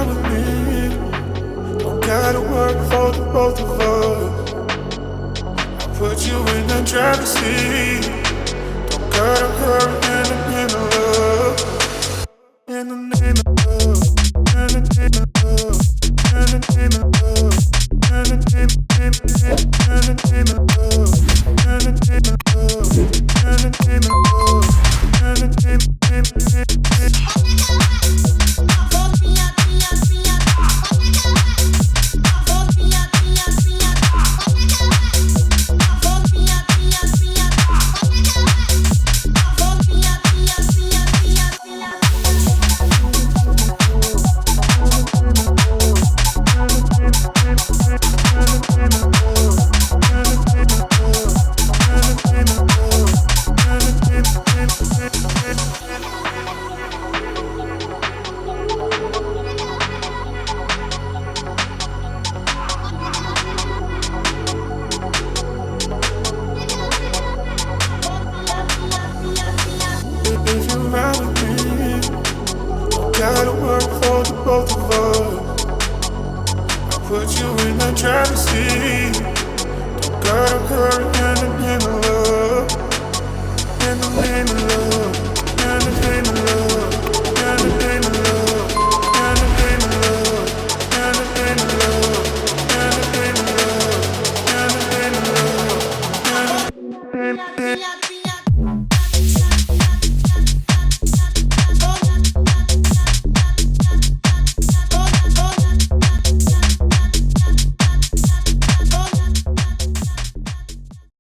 ride with me, don't gotta work for the both of us. I put you in the driver's seat, don't gotta hurry in the name of love. In the name of love, in the name of love, in the name of love, in the name of in the name of love, in the name of love, in the name of love, in the name if you ride with me, don't gotta work for the both of us. I put you in the driver's seat, don't gotta hurry in the name of love, in the name of love, in the name of love.